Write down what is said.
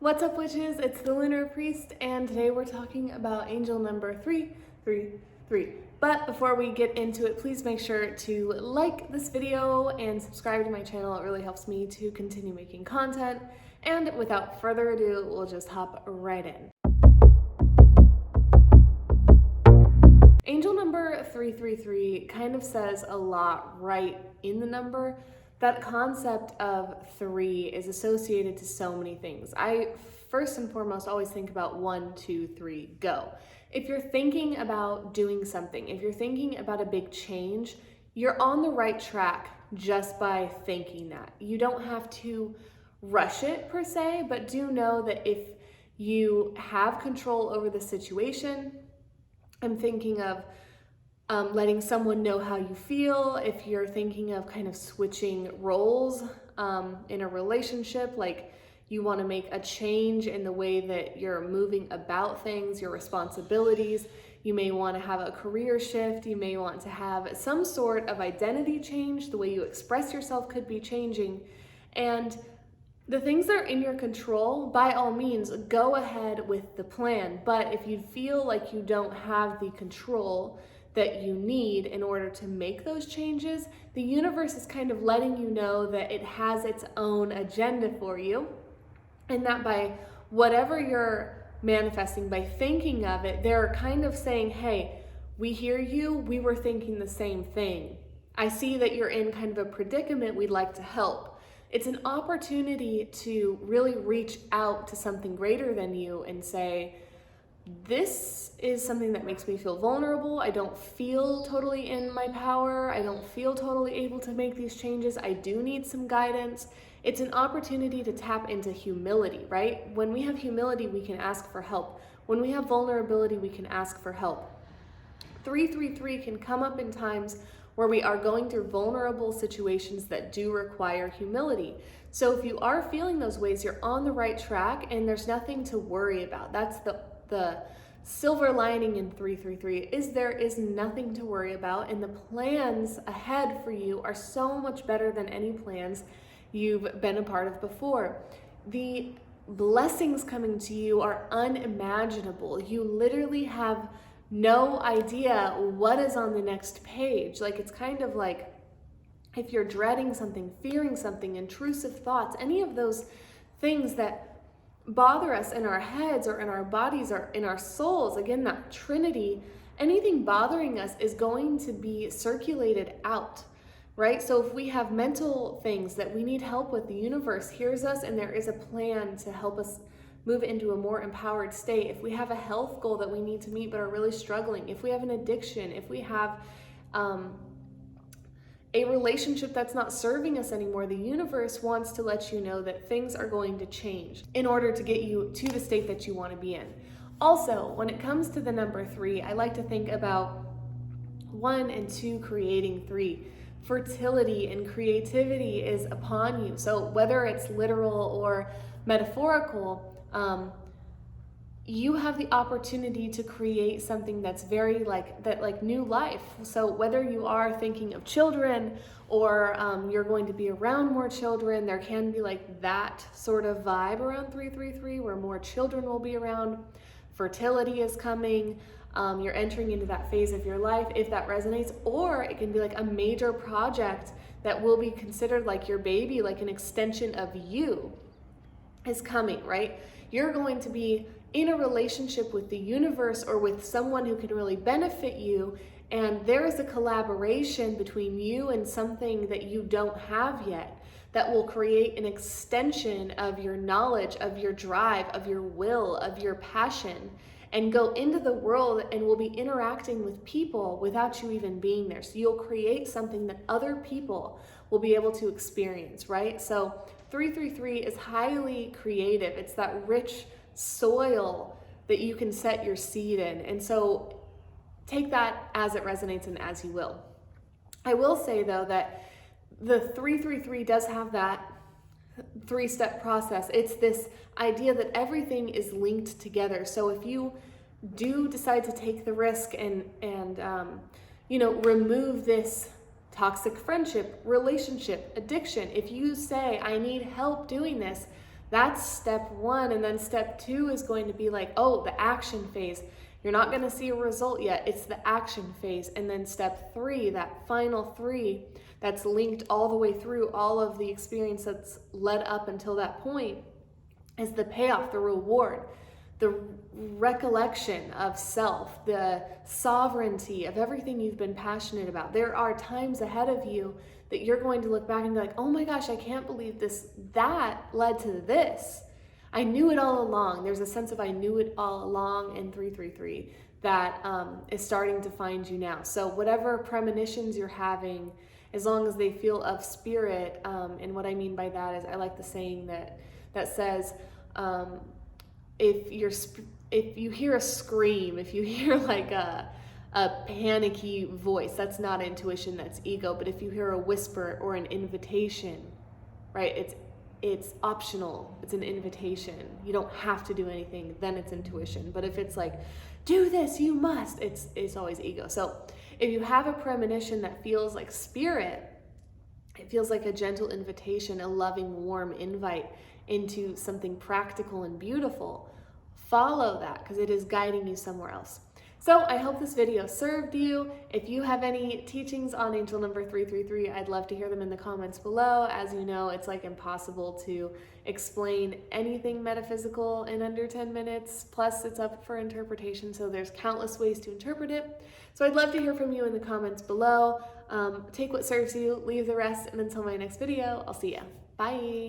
What's up, witches? It's the Lunar Priest, and today we're talking about angel number 333. But before we get into it, please make sure to like this video and subscribe to my channel. It really helps me to continue making content. And without further ado, we'll just hop right in. Angel number 333 kind of says a lot right in the number. That concept of 3 is associated to so many things. I first and foremost always think about 1, 2, 3, go. If you're thinking about doing something, if you're thinking about a big change, you're on the right track just by thinking that. You don't have to rush it per se, but do know that if you have control over the situation, I'm thinking of letting someone know how you feel. If you're thinking of kind of switching roles in a relationship, like you want to make a change in the way that you're moving about things, your responsibilities, you may want to have a career shift, you may want to have some sort of identity change, the way you express yourself could be changing. And the things that are in your control, by all means, go ahead with the plan. But if you feel like you don't have the control that you need in order to make those changes, the universe is kind of letting you know that it has its own agenda for you, and that by whatever you're manifesting, by thinking of it, they're kind of saying, hey, we hear you, we were thinking the same thing. I see that you're in kind of a predicament, we'd like to help. It's an opportunity to really reach out to something greater than you and say, this is something that makes me feel vulnerable. I don't feel totally in my power. I don't feel totally able to make these changes. I do need some guidance. It's an opportunity to tap into humility, right? When we have humility, we can ask for help. When we have vulnerability, we can ask for help. 333 can come up in times where we are going through vulnerable situations that do require humility. So if you are feeling those ways, you're on the right track and there's nothing to worry about. That's the silver lining in 333 is there is nothing to worry about, and the plans ahead for you are so much better than any plans you've been a part of before. The blessings coming to you are unimaginable. You literally have no idea what is on the next page. Like, it's kind of like if you're dreading something, fearing something, intrusive thoughts, any of those things that bother us in our heads or in our bodies or in our souls, again, that trinity, anything bothering us is going to be circulated out, right? So if we have mental things that we need help with, the universe hears us and there is a plan to help us move into a more empowered state. If we have a health goal that we need to meet but are really struggling, if we have an addiction, if we have a relationship that's not serving us anymore, the universe wants to let you know that things are going to change in order to get you to the state that you want to be in. Also, when it comes to the number 3, I like to think about 1 and 2 creating 3. Fertility and creativity is upon you. So whether it's literal or metaphorical, you have the opportunity to create something that's very like new life. So whether you are thinking of children or you're going to be around more children, there can be like that sort of vibe around 333 where more children will be around. Fertility is coming. You're entering into that phase of your life if that resonates, or it can be like a major project that will be considered like your baby, like an extension of you is coming, right? You're going to be in a relationship with the universe or with someone who can really benefit you, and there is a collaboration between you and something that you don't have yet that will create an extension of your knowledge, of your drive, of your will, of your passion, and go into the world and will be interacting with people without you even being there. So you'll create something that other people will be able to experience, right? So 333 is highly creative. It's that rich soil that you can set your seed in. And so take that as it resonates and as you will. I will say though that the 333 does have that 3-step process. It's this idea that everything is linked together. So if you do decide to take the risk and remove this toxic friendship, relationship, addiction, if you say, I need help doing this, That's step one. And then step two is going to be like, oh, the action phase. You're not going to see a result yet. It's the action phase. And then step three, that final three that's linked all the way through all of the experience that's led up until that point, is the payoff, the reward, the recollection of self, the sovereignty of everything you've been passionate about. There are times ahead of you that you're going to look back and be like, oh my gosh, I can't believe this, that led to this. I knew it all along. There's a sense of I knew it all along in 333 that is starting to find you now. So whatever premonitions you're having, as long as they feel of spirit, and what I mean by that is I like the saying that says, if you hear a scream, if you hear like a panicky voice, that's not intuition, that's ego. But if you hear a whisper or an invitation, right, it's optional, it's an invitation. You don't have to do anything, then it's intuition. But if it's like, do this, you must, it's always ego. So if you have a premonition that feels like spirit, it feels like a gentle invitation, a loving, warm invite into something practical and beautiful, follow that, because it is guiding you somewhere else. So I hope this video served you. If you have any teachings on angel number 333, I'd love to hear them in the comments below. As you know, it's like impossible to explain anything metaphysical in under 10 minutes. Plus, it's up for interpretation, so there's countless ways to interpret it. So I'd love to hear from you in the comments below. Take what serves you, leave the rest, and until my next video, I'll see ya. Bye.